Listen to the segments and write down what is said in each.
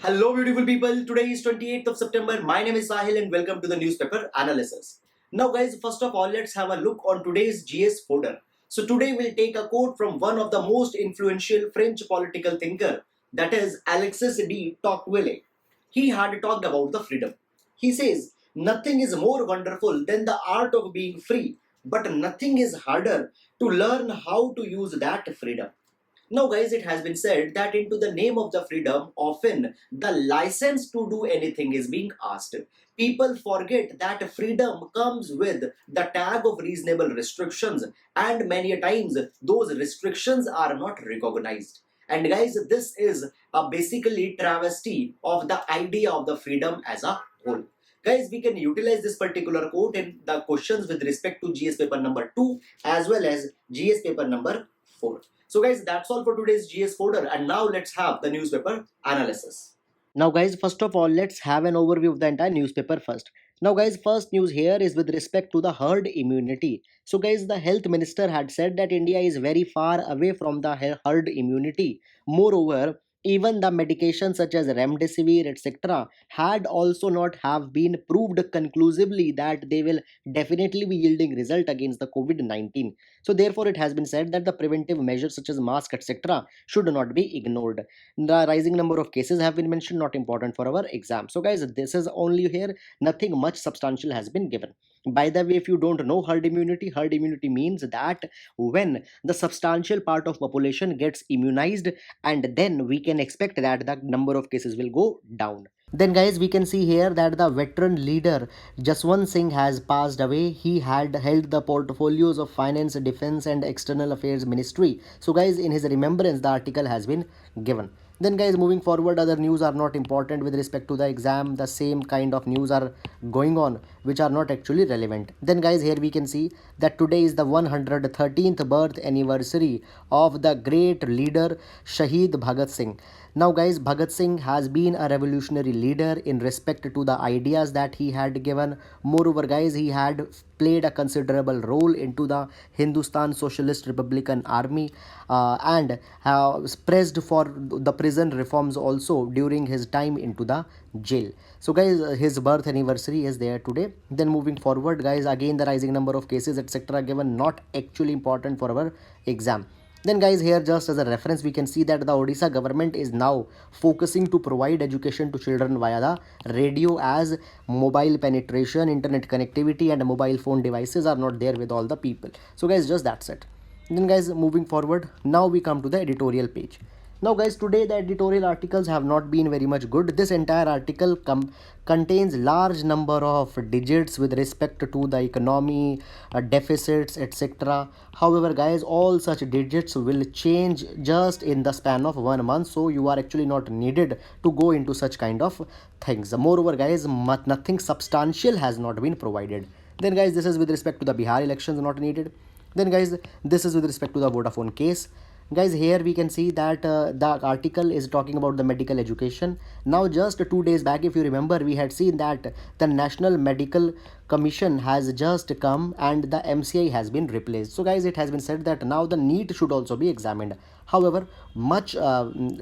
Hello, beautiful people. Today is 28th of September. My name is Sahil and welcome to the newspaper analysis. Now, guys, first of all, let's have a look on today's GS Fodder. So, today we'll take a quote from one of the most influential French political thinker, that is Alexis de Tocqueville. He had talked about the freedom. He says, "Nothing is more wonderful than the art of being free, but nothing is harder to learn how to use that freedom." Now, guys, it has been said that into the name of the freedom, often the license to do anything is being asked. People forget that freedom comes with the tag of reasonable restrictions, and many a times those restrictions are not recognized. And guys, this is a basically travesty of the idea of the freedom as a whole. Guys, we can utilize this particular quote in the questions with respect to GS paper number 2 as well as GS paper number 4. So guys, that's all for today's GS Fodder, and now let's have the newspaper analysis. Now guys, first of all, let's have an overview of the entire newspaper first. Now guys, first news here is with respect to the herd immunity. So guys, the health minister had said that India is very far away from the herd immunity. Moreover, even the medications such as remdesivir, etc., had also not have been proved conclusively that they will definitely be yielding result against the COVID-19. So therefore, it has been said that the preventive measures such as mask, etc., should not be ignored. The rising number of cases have been mentioned, not important for our exam. So guys, this is only here, nothing much substantial has been given. By the way, if you don't know herd immunity means that when the substantial part of population gets immunized, and then we can expect that the number of cases will go down. Then guys, we can see here that the veteran leader Jaswant Singh has passed away. He had held the portfolios of Finance, Defense and External Affairs Ministry. So guys, in his remembrance, the article has been given. Then guys, moving forward, other news are not important with respect to the exam. The same kind of news are going on which are not actually relevant. Then guys, here we can see that today is the 113th birth anniversary of the great leader Shahid Bhagat Singh. Now guys, Bhagat Singh has been a revolutionary leader in respect to the ideas that he had given. Moreover guys, he had played a considerable role into the Hindustan Socialist Republican Army and pressed for the prison reforms also during his time into the jail. So guys, his birth anniversary is there today. Then moving forward guys, again the rising number of cases etc. given, not actually important for our exam. Then guys, here just as a reference, we can see that the Odisha government is now focusing to provide education to children via the radio, as mobile penetration, internet connectivity and mobile phone devices are not there with all the people. So guys, just that's it. Then guys, moving forward, now we come to the editorial page. Now guys, today the editorial articles have not been very much good. This entire article contains large number of digits with respect to the economy, deficits, etc. However guys, all such digits will change just in the span of 1 month, so you are actually not needed to go into such kind of things. Moreover guys, nothing substantial has not been provided. Then guys, this is with respect to the Bihar elections, not needed. Then guys, this is with respect to the Vodafone case. Guys, here we can see that the article is talking about the medical education. Now just 2 days back, if you remember, we had seen that the National Medical Commission has just come and the MCI has been replaced. So guys, it has been said that now the NEET should also be examined. However, much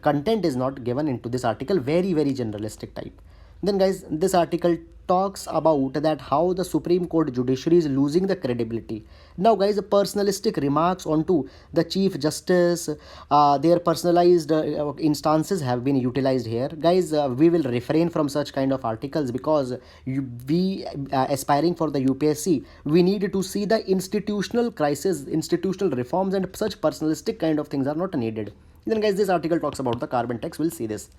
content is not given into this article, very generalistic type. Then guys, this article talks about that how the Supreme Court judiciary is losing the credibility. Now guys, personalistic remarks onto the Chief Justice, their personalized instances have been utilized here. Guys, we will refrain from such kind of articles because we aspiring for the UPSC, we need to see the institutional crisis, institutional reforms, and such personalistic kind of things are not needed. Then guys, this article talks about the carbon tax, we'll see this.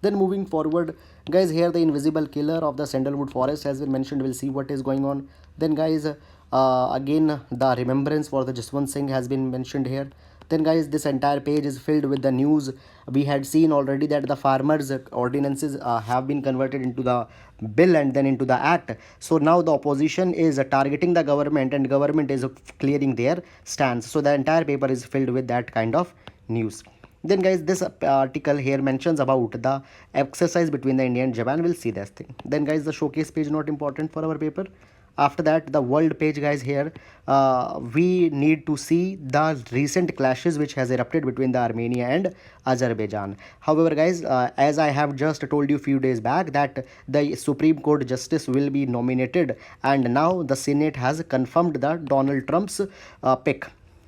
Then moving forward guys, here the invisible killer of the sandalwood forest has been mentioned. We'll see what is going on. Then guys, again the remembrance for the Jaswant Singh has been mentioned here. Then guys, this entire page is filled with the news. We had seen already that the farmers ordinances have been converted into the bill and then into the act. So now the opposition is targeting the government and government is clearing their stance. So the entire paper is filled with that kind of news. Then guys, this article here mentions about the exercise between the India and Japan. We'll see this thing. Then guys, the showcase page not important for our paper. After that, the world page, guys, here we need to see the recent clashes which has erupted between the Armenia and Azerbaijan. However, guys, as I have just told you few days back that the Supreme Court justice will be nominated, and now the Senate has confirmed the Donald Trump's pick.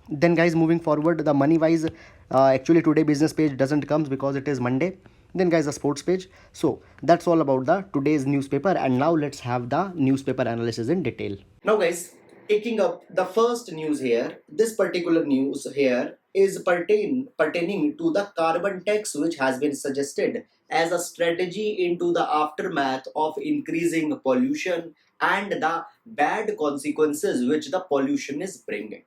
Then, guys, moving forward, the money wise, actually today business page doesn't come because it is Monday. Then, guys, the sports page. So that's all about the today's newspaper, and now let's have the newspaper analysis in detail. Now, guys, taking up the first news here, this particular news here is pertaining to the carbon tax which has been suggested as a strategy into the aftermath of increasing pollution and the bad consequences which the pollution is bringing.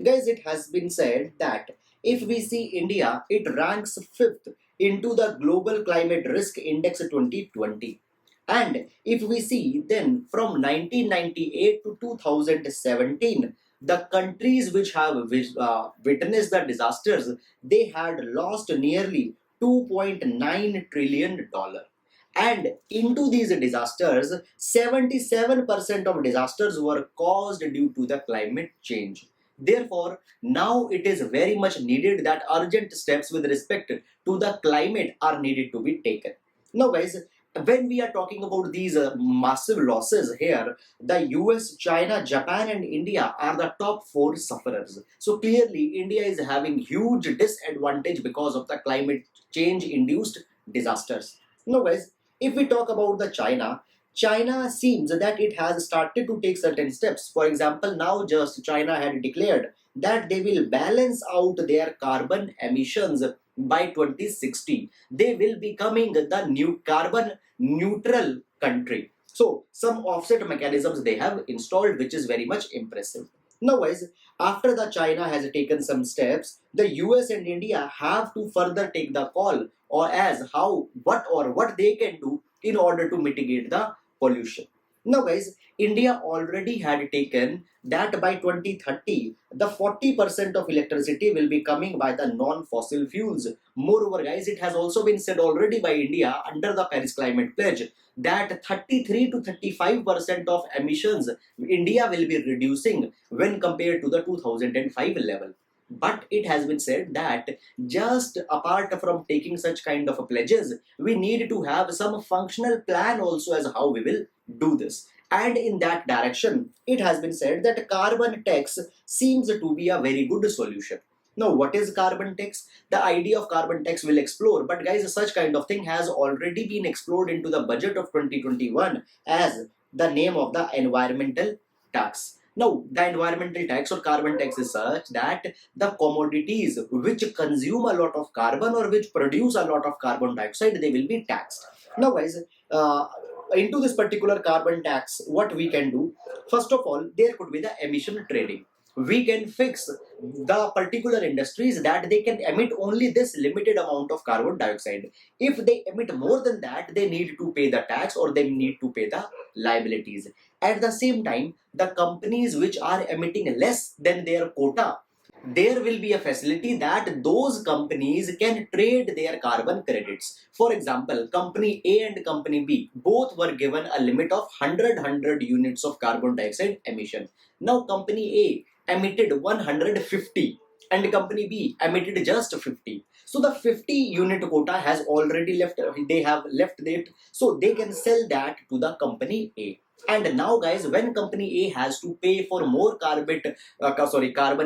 Guys, it has been said that if we see India, it ranks 5th into the Global Climate Risk Index 2020. And if we see then from 1998 to 2017, the countries which have witnessed the disasters, they had lost nearly $2.9 trillion. And into these disasters, 77% of disasters were caused due to the climate change. Therefore, now it is very much needed that urgent steps with respect to the climate are needed to be taken. Now, guys, when we are talking about these massive losses here, the US, China, Japan, and India are the top 4 sufferers. So clearly, India is having huge disadvantage because of the climate change induced disasters. Now, guys, if we talk about the China seems that it has started to take certain steps. For example, now just China had declared that they will balance out their carbon emissions by 2060. They will be becoming the new carbon neutral country. So some offset mechanisms they have installed, which is very much impressive. Now, guys, after the China has taken some steps, the US and India have to further take the call or as how what they can do in order to mitigate the pollution. Now, guys, India already had taken that by 2030, the 40% of electricity will be coming by the non-fossil fuels. Moreover, guys, it has also been said already by India under the Paris Climate Pledge that 33 to 35% of emissions India will be reducing when compared to the 2005 level. But it has been said that just apart from taking such kind of pledges, we need to have some functional plan also as how we will do this. And in that direction, it has been said that carbon tax seems to be a very good solution. Now, what is carbon tax? The idea of carbon tax will explore, but guys, such kind of thing has already been explored into the budget of 2021 as the name of the environmental tax. Now, the environmental tax or carbon tax is such that the commodities which consume a lot of carbon or which produce a lot of carbon dioxide, they will be taxed. Now, guys, into this particular carbon tax, what we can do, first of all, there could be the emission trading. We can fix the particular industries that they can emit only this limited amount of carbon dioxide. If they emit more than that, they need to pay the tax or they need to pay the liabilities. At the same time, the companies which are emitting less than their quota, there will be a facility that those companies can trade their carbon credits. For example, company A and company B both were given a limit of 100 units of carbon dioxide emission. Now company A emitted 150 and company B emitted just 50. So the 50 unit quota has already left, they have left it, so they can sell that to the company A. And now, guys, when company A has to pay for more carbon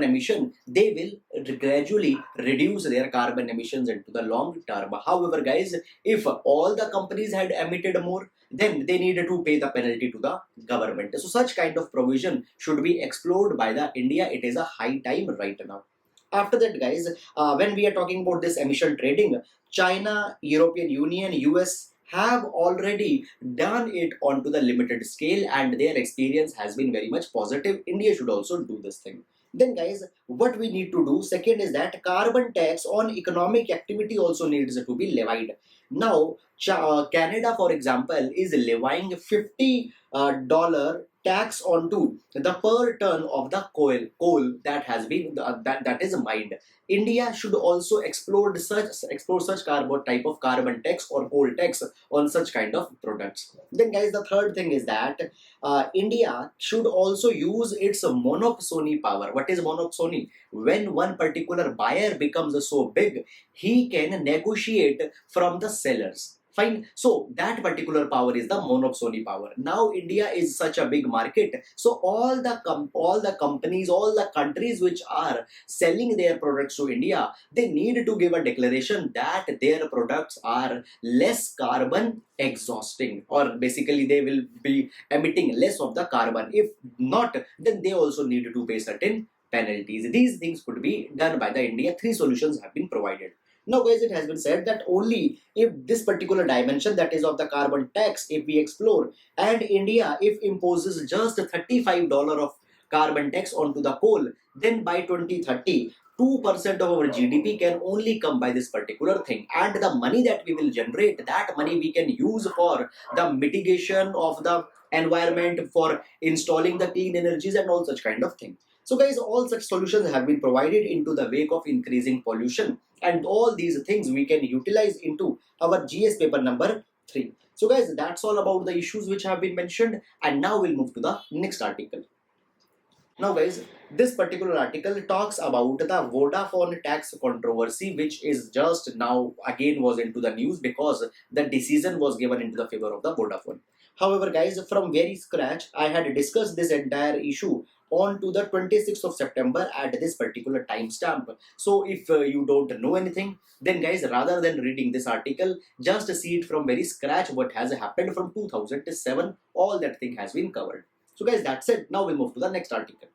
emission, they will gradually reduce their carbon emissions into the long term. However, guys, if all the companies had emitted more, then they needed to pay the penalty to the government. So such kind of provision should be explored by the India. It is a high time right now. After that, guys, when we are talking about this emission trading, China, European Union, US have already done it onto the limited scale and their experience has been very much positive. India should also do this thing. Then, guys, what we need to do second is that carbon tax on economic activity also needs to be levied. Now, Canada, for example, is levying $50 tax onto the per ton of the coal that has been that is mined. India should also explore such carbon type of carbon tax or coal tax on such kind of products. Then, guys, the third thing is that India should also use its monoxony power. What is monoxony? When one particular buyer becomes so big, he can negotiate from the sellers. Fine. So that particular power is the monoxony power. Now India is such a big market. So all the companies, all the countries which are selling their products to India, they need to give a declaration that their products are less carbon exhausting, or basically they will be emitting less of the carbon. If not, then they also need to pay certain penalties. These things could be done by the India. Three solutions have been provided. Now, guys, it has been said that only if this particular dimension, that is of the carbon tax, if we explore, and India, if imposes just $35 of carbon tax onto the coal, then by 2030, 2% of our GDP can only come by this particular thing. And the money that we will generate, that money we can use for the mitigation of the environment, for installing the clean energies and all such kind of thing. So, guys, all such solutions have been provided into the wake of increasing pollution, and all these things we can utilize into our GS paper number 3. So, guys, that's all about the issues which have been mentioned, and now we'll move to the next article. Now, guys, this particular article talks about the Vodafone tax controversy, which is just now again was into the news because the decision was given into the favor of the Vodafone. However, guys, from very scratch, I had discussed this entire issue on to the 26th of September at this particular timestamp. So, if you don't know anything, then, guys, rather than reading this article, just see it from very scratch what has happened from 2007. All that thing has been covered. So, guys, that's it. Now we'll move to the next article.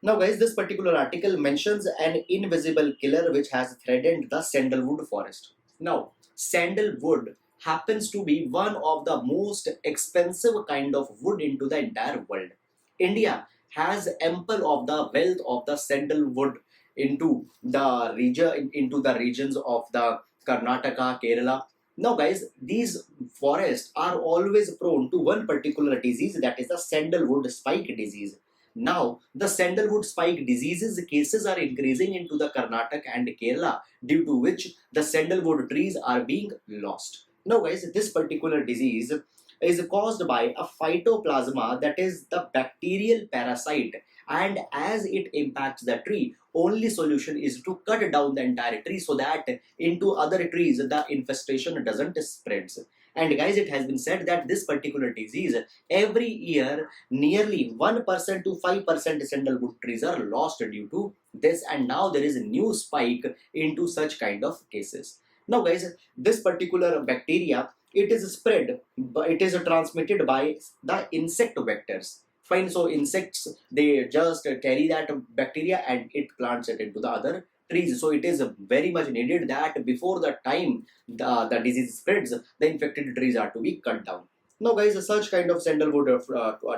Now, guys, this particular article mentions an invisible killer which has threatened the sandalwood forest. Now, sandalwood happens to be one of the most expensive kind of wood into the entire world. India has ample of the wealth of the sandalwood into the regions of the Karnataka, Kerala. Now, guys, these forests are always prone to one particular disease, that is the sandalwood spike disease. Now, the sandalwood spike diseases cases are increasing into the Karnataka and Kerala, due to which the sandalwood trees are being lost. Now, guys, this particular disease is caused by a phytoplasma, that is the bacterial parasite, and as it impacts the tree, only solution is to cut down the entire tree so that into other trees the infestation doesn't spread. And, guys, it has been said that this particular disease, every year nearly 1% to 5% sandalwood trees are lost due to this, and now there is a new spike into such kind of cases. Now, guys, this particular bacteria, it is spread, it is transmitted by the insect vectors. Fine. So insects, they just carry that bacteria and it plants it into the other trees. So it is very much needed that before the time the disease spreads, the infected trees are to be cut down. Now, guys, such kind of sandalwood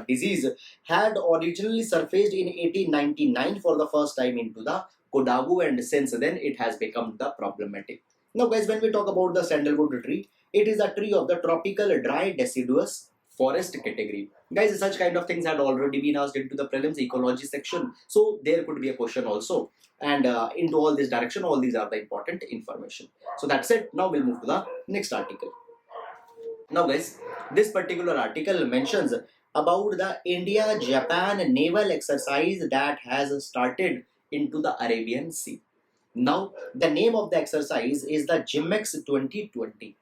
disease had originally surfaced in 1899 for the first time into the Kodagu, and since then it has become the problematic. Now, guys, when we talk about the sandalwood tree, it is a tree of the tropical dry deciduous forest category. Guys, such kind of things had already been asked into the prelims ecology section, so there could be a question also. And into all this direction, all these are the important information. So that's it. Now we'll move to the next article. Now, guys, this particular article mentions about the India-Japan naval exercise that has started into the Arabian Sea. Now, the name of the exercise is the GIMEX 2020.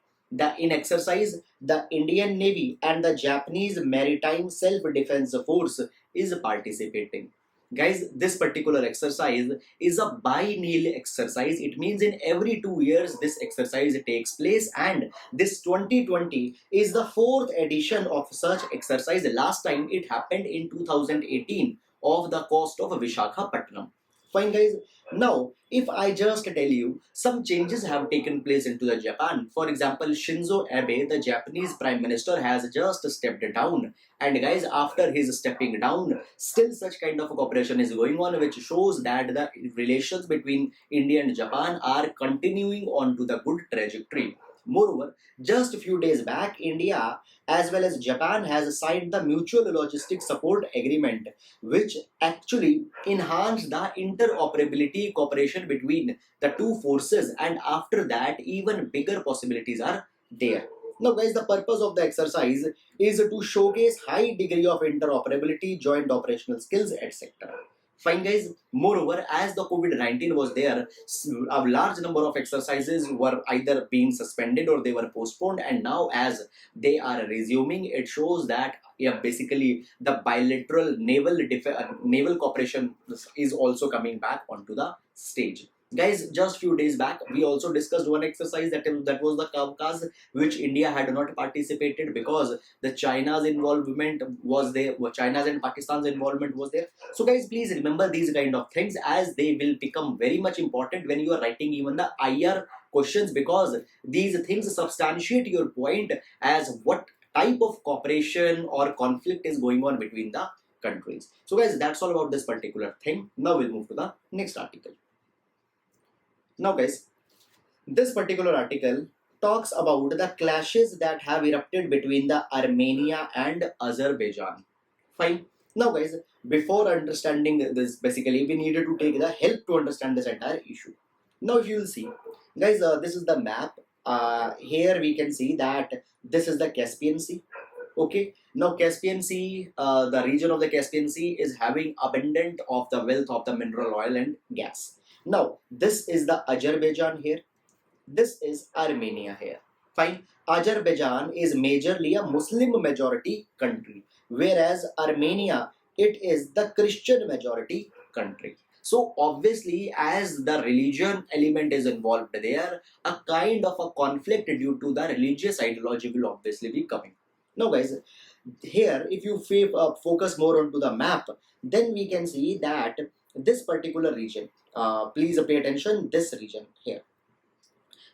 In exercise, the Indian Navy and the Japanese Maritime Self-Defense Force is participating. Guys, this particular exercise is a biennial exercise. It means in every 2 years this exercise takes place, and this 2020 is the fourth edition of such exercise. Last time it happened in 2018 off the coast of Vishakhapatnam. Fine, guys. Now, if I just tell you some changes have taken place into the Japan. For example, Shinzo Abe, the Japanese Prime Minister, has just stepped down. And, guys, after his stepping down, still such kind of cooperation is going on, which shows that the relations between India and Japan are continuing on to the good trajectory. Moreover, just a few days back, India as well as Japan has signed the Mutual Logistics Support Agreement, which actually enhanced the interoperability cooperation between the two forces, and after that, even bigger possibilities are there. Now, guys, the purpose of the exercise is to showcase high degree of interoperability, joint operational skills, etc. Fine, guys. Moreover, as the COVID-19 was there, a large number of exercises were either being suspended or they were postponed, and now as they are resuming, it shows that yeah, basically the bilateral naval cooperation is also coming back onto the stage. Guys, just few days back, we also discussed one exercise that was the Kavkaz, which India had not participated because the China's involvement was there, China's and Pakistan's involvement was there. So guys, please remember these kind of things, as they will become very much important when you are writing even the IR questions, because these things substantiate your point as what type of cooperation or conflict is going on between the countries. So guys, that's all about this particular thing. Now we'll move to the next article. Now guys, this particular article talks about the clashes that have erupted between the Armenia and Azerbaijan. Fine. Now guys, before understanding this, basically we needed to take the help to understand this entire issue. Now if you will see, guys, this is the map. Here we can see that this is the Caspian Sea. Okay. Now Caspian Sea, the region of the Caspian Sea is having abundant of the wealth of the mineral oil and gas. Now this is the Azerbaijan here. This is Armenia here. Fine. Azerbaijan is majorly a Muslim majority country, whereas Armenia, it is the Christian majority country. So obviously, as the religion element is involved there, a kind of a conflict due to the religious ideology will obviously be coming. Now guys, here if you focus more onto the map, then we can see that this particular region, please pay attention, this region here.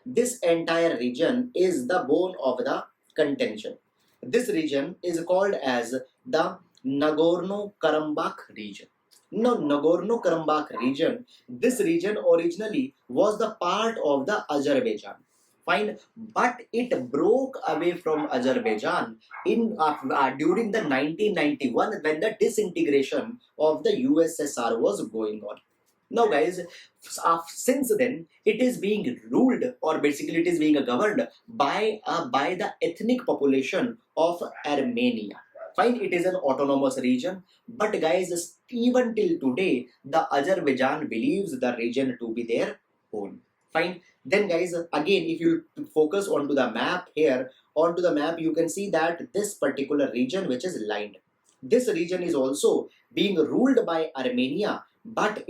This entire region is the bone of the contention. This region is called as the Nagorno-Karabakh region. Now, Nagorno-Karabakh region, this region originally was the part of the Azerbaijan. Fine, but it broke away from Azerbaijan during the 1991 when the disintegration of the USSR was going on. Now guys, since then it is being ruled, or basically it is being governed by the ethnic population of Armenia. Fine, it is an autonomous region, but guys, even till today the Azerbaijan believes the region to be their own. Fine. Then guys, again if you focus onto the map here, onto the map you can see that this particular region which is lined, this region is also being ruled by Armenia, but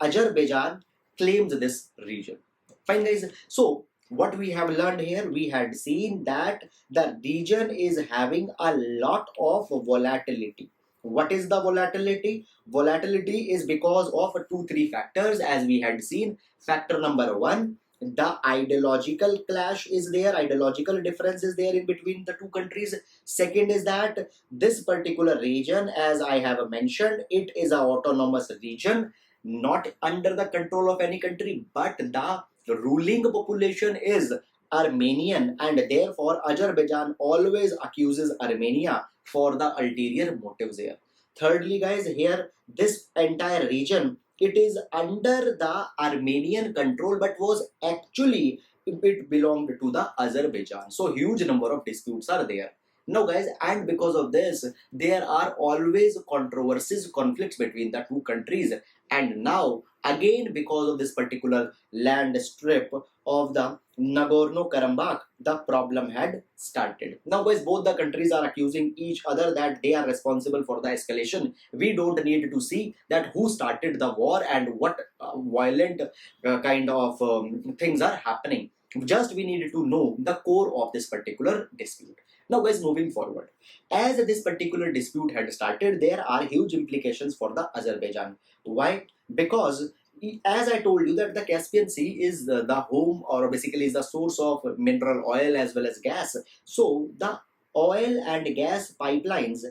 Azerbaijan claims this region. Fine guys. So what we have learned here, we had seen that the region is having a lot of volatility. What is the volatility? Volatility is because of 2-3 factors, as we had seen. Factor number 1, the ideological clash is there, ideological difference is there in between the two countries. Second is that this particular region, as I have mentioned, it is an autonomous region, not under the control of any country, but the ruling population is Armenian, and therefore Azerbaijan always accuses Armenia for the ulterior motives here. Thirdly guys, here this entire region, it is under the Armenian control, but was actually, it belonged to the Azerbaijan. So huge number of disputes are there. Now guys, and because of this, there are always controversies, conflicts between the two countries. And now again, because of this particular land strip of the Nagorno-Karabakh, the problem had started. Now guys, both the countries are accusing each other that they are responsible for the escalation. We don't need to see that who started the war and what violent kind of things are happening. Just we needed to know the core of this particular dispute. Now guys, moving forward, as this particular dispute had started, there are huge implications for the Azerbaijan. Why? Because as I told you that the Caspian Sea is the home, or basically is the source of mineral oil as well as gas. So the oil and gas pipelines,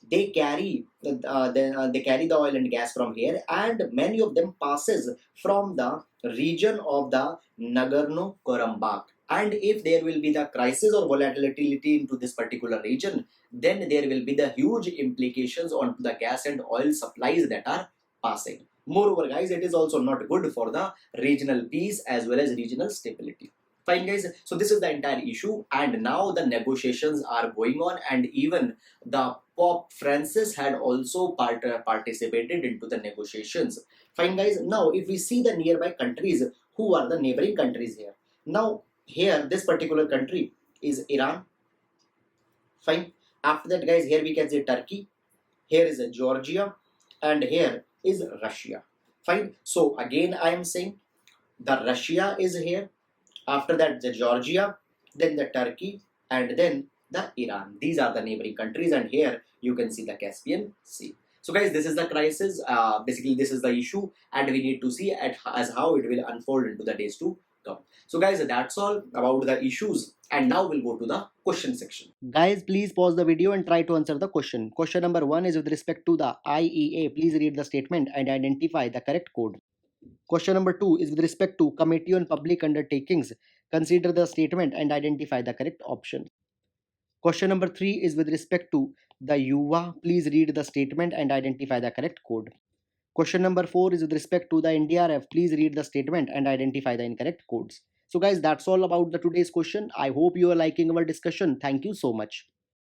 they carry the oil and gas from here, and many of them passes from the region of the Nagorno-Karabakh. And if there will be the crisis or volatility into this particular region, then there will be the huge implications on the gas and oil supplies that are passing. Moreover, guys, it is also not good for the regional peace as well as regional stability. Fine, guys. So this is the entire issue, and now the negotiations are going on, and even the Pope Francis had also participated into the negotiations. Fine, guys. Now, if we see the nearby countries, who are the neighboring countries here? Now, here, this particular country is Iran. Fine. After that, guys, here we can say Turkey. Here is Georgia, and here is Russia. Fine. So again, I am saying the Russia is here. After that, the Georgia, then the Turkey, and then the Iran. These are the neighboring countries, and here you can see the Caspian Sea. So, guys, this is the crisis. Basically, this is the issue, and we need to see as how it will unfold into the days to come. So, guys, that's all about the issues, and now we'll go to the question section. Guys, please pause the video and try to answer the question. Question number 1 is with respect to the IEA. Please read the statement and identify the correct code. Question number 2 is with respect to Committee on Public Undertakings. Consider the statement and identify the correct option. Question number 3 is with respect to the UVA. Please read the statement and identify the correct code. Question number 4 is with respect to the NDRF. Please read the statement and identify the incorrect codes. So guys, that's all about the today's question. I hope you are liking our discussion. Thank you so much.